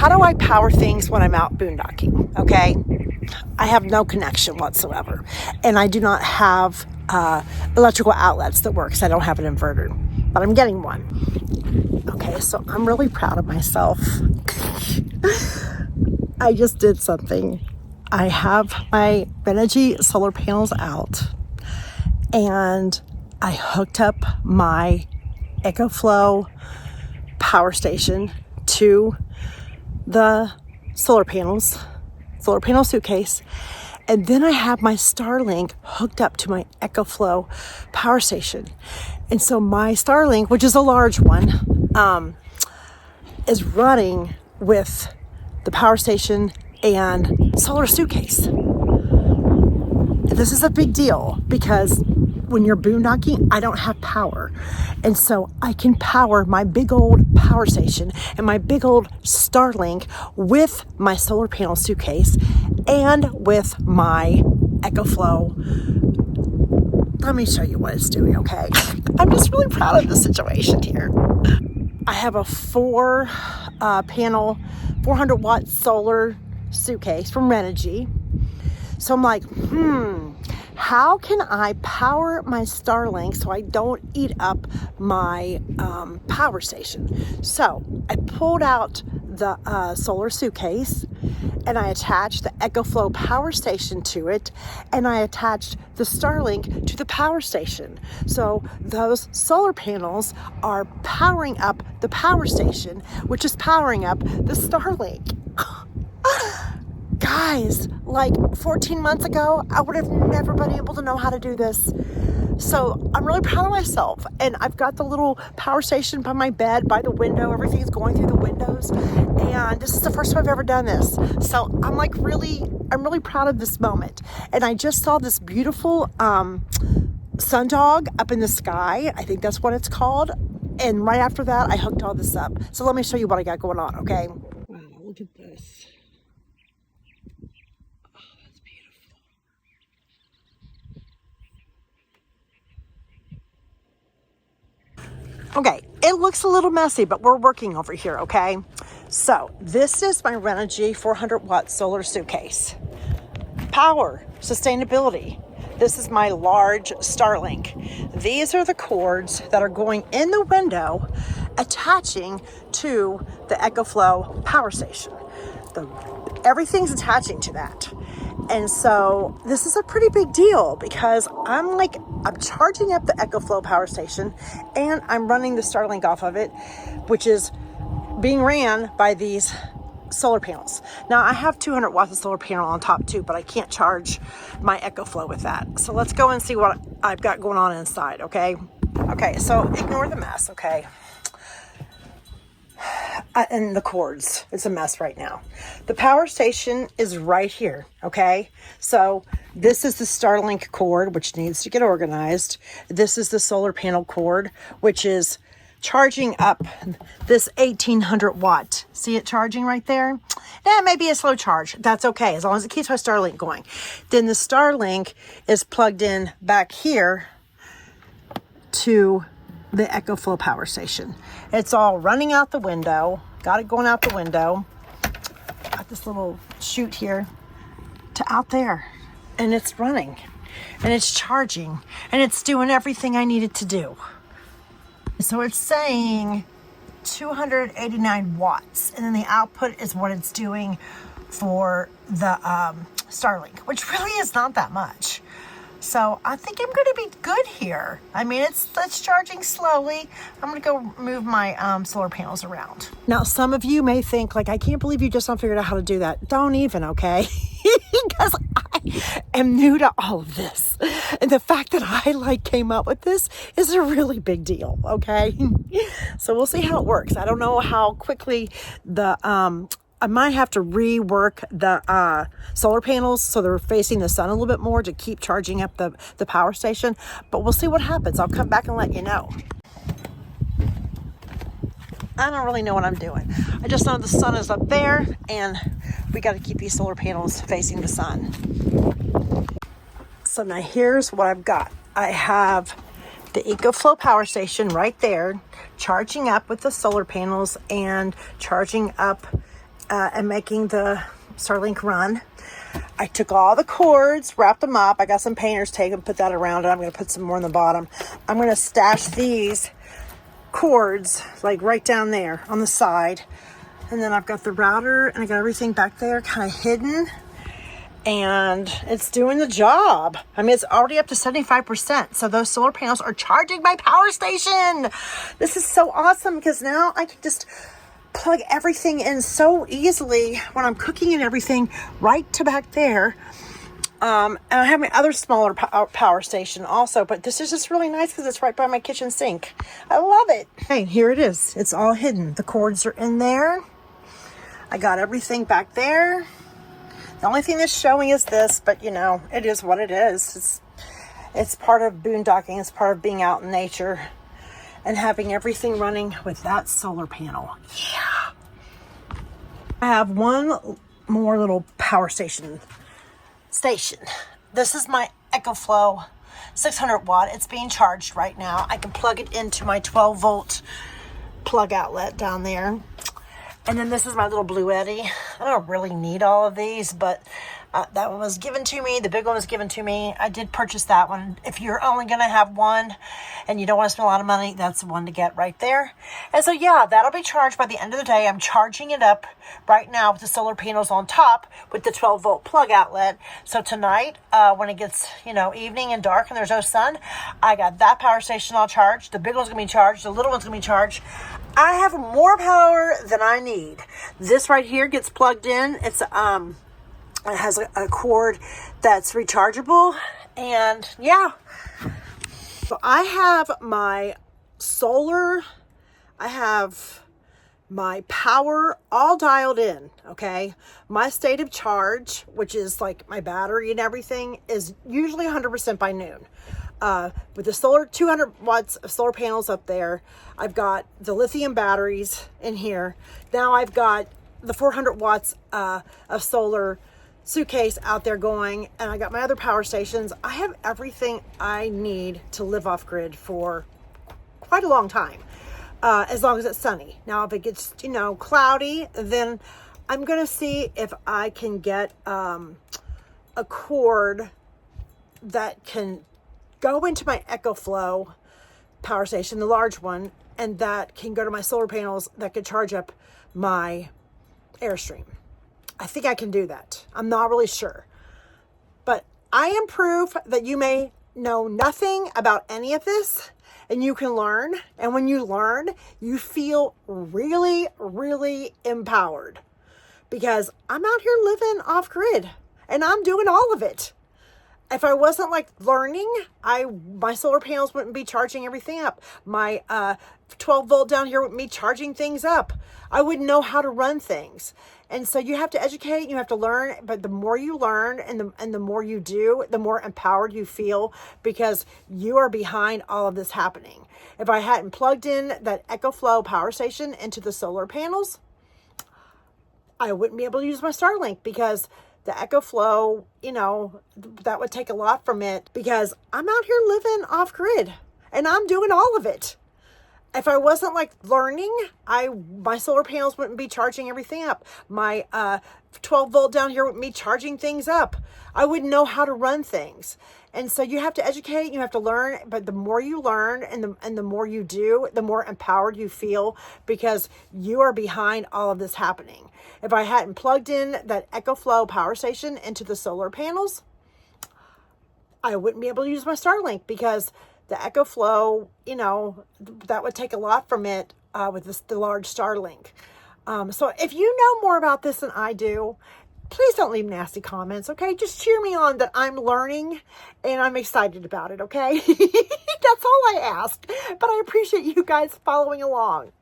how do I power things when I'm out boondocking? Okay. I have no connection whatsoever. And I do not have electrical outlets that work because I don't have an inverter, but I'm getting one. Okay, so I'm really proud of myself. I just did something. I have my Renogy solar panels out, and I hooked up my EcoFlow power station to the solar panel suitcase, and then I have my Starlink hooked up to my EcoFlow power station. And so my Starlink, which is a large one, is running with the power station and solar suitcase. This is a big deal because when you're boondocking, I don't have power. And so I can power my big old power station and my big old Starlink with my solar panel suitcase and with my EcoFlow. Let me show you what it's doing, okay? I'm just really proud of the situation here. I have a 4-panel, 400-watt solar suitcase from Renogy. So I'm like, how can I power my Starlink so I don't eat up my power station? So I pulled out the solar suitcase and I attached the EcoFlow power station to it, and I attached the Starlink to the power station. So those solar panels are powering up the power station, which is powering up the Starlink. Guys, like 14 months ago, I would have never been able to know how to do this. So I'm really proud of myself. And I've got the little power station by my bed, by the window. Everything's going through the windows. And this is the first time I've ever done this. So I'm really proud of this moment. And I just saw this beautiful sundog up in the sky. I think that's what it's called. And right after that, I hooked all this up. So let me show you what I got going on, okay? Wow, look at this. Okay, it looks a little messy, but we're working over here, okay? So this is my Renogy 400-watt solar suitcase. Power, sustainability. This is my large Starlink. These are the cords that are going in the window, attaching to the EcoFlow power station. Everything's attaching to that. And so this is a pretty big deal because I'm charging up the EcoFlow power station and I'm running the Starlink off of it, which is being ran by these solar panels. Now I have 200 watts of solar panel on top too, but I can't charge my EcoFlow with that. So let's go and see what I've got going on inside, okay? Okay, so ignore the mess, okay? And the cords, it's a mess right now. The power station is right here, okay? So this is the Starlink cord, which needs to get organized. This is the solar panel cord, which is charging up this 1800 watt. See it charging right there? That may be a slow charge. That's okay, as long as it keeps my Starlink going. Then the Starlink is plugged in back here to the EcoFlow power station. It's all running out the window. Got it going out the window. Got this little chute here to out there. And it's running. And it's charging. And it's doing everything I need it to do. So it's saying 289 watts. And then the output is what it's doing for the Starlink, which really is not that much. So I think I'm going to be good here. I mean, it's charging slowly. I'm going to go move my solar panels around. Now, some of you may think, like, I can't believe you just not figured out how to do that. Don't even, okay? Because I am new to all of this. And the fact that I, came up with this is a really big deal, okay? So we'll see how it works. I don't know how quickly I might have to rework the solar panels so they're facing the sun a little bit more to keep charging up the power station. But we'll see what happens. I'll come back and let you know. I don't really know what I'm doing. I just know the sun is up there and we got to keep these solar panels facing the sun. So now here's what I've got. I have the EcoFlow power station right there, charging up with the solar panels and charging up and making the Starlink run. I took all the cords, wrapped them up. I got some painter's tape and put that around it. I'm going to put some more on the bottom. I'm going to stash these cords like right down there on the side. And then I've got the router and I got everything back there kind of hidden. And it's doing the job. I mean, it's already up to 75%. So those solar panels are charging my power station. This is so awesome because now I can just plug everything in so easily when I'm cooking and everything right to back there. And I have my other smaller power station also, but this is just really nice because it's right by my kitchen sink. I love it. Okay, here it is. It's all hidden. The cords are in there. I got everything back there. The only thing that's showing is this, but you know, it is what it is. It's part of boondocking. It's part of being out in nature and having everything running with that solar panel. Yeah. I have one more little power station. This is my EcoFlow 600 watt. It's being charged right now. I can plug it into my 12 volt plug outlet down there. And then this is my little Blue Eddy. I don't really need all of these, but that one was given to me. The big one was given to me. I did purchase that one. If you're only going to have one and you don't want to spend a lot of money, that's the one to get right there. And so, yeah, that'll be charged by the end of the day. I'm charging it up right now with the solar panels on top with the 12 volt plug outlet. So tonight, when it gets, you know, evening and dark and there's no sun, I got that power station all charged. The big one's going to be charged. The little one's going to be charged. I have more power than I need. This right here gets plugged in. It's it has a cord that's rechargeable, and yeah. So I have my solar, I have my power all dialed in, okay? My state of charge, which is like my battery and everything, is usually 100% by noon. With the solar 200 watts of solar panels up there, I've got the lithium batteries in here. Now I've got the 400 watts of solar suitcase out there going, and I got my other power stations. I have everything I need to live off grid for quite a long time, as long as it's sunny. Now, if it gets, you know, cloudy, then I'm going to see if I can get a cord that can go into my EcoFlow power station, the large one, and that can go to my solar panels that could charge up my Airstream. I think I can do that. I'm not really sure. But I am proof that you may know nothing about any of this and you can learn. And when you learn, you feel really, really empowered. Because I'm out here living off grid and I'm doing all of it. If I wasn't like learning, my solar panels wouldn't be charging everything up. My 12 volt down here wouldn't be charging things up. I wouldn't know how to run things. And so you have to educate, you have to learn, but the more you learn and the more you do, the more empowered you feel because you are behind all of this happening. If I hadn't plugged in that EcoFlow power station into the solar panels, I wouldn't be able to use my Starlink because the EcoFlow, you know, that would take a lot from it because I'm out here living off grid and I'm doing all of it. If I wasn't like learning, my solar panels wouldn't be charging everything up. My 12 volt down here wouldn't be charging things up. I wouldn't know how to run things. And so you have to educate, you have to learn, but the more you learn and the more you do, the more empowered you feel because you are behind all of this happening. If I hadn't plugged in that EcoFlow power station into the solar panels, I wouldn't be able to use my Starlink because the EcoFlow, you know, that would take a lot from it with the large Starlink. So if you know more about this than I do, please don't leave nasty comments, okay? Just cheer me on that I'm learning and I'm excited about it, okay? That's all I ask. But I appreciate you guys following along.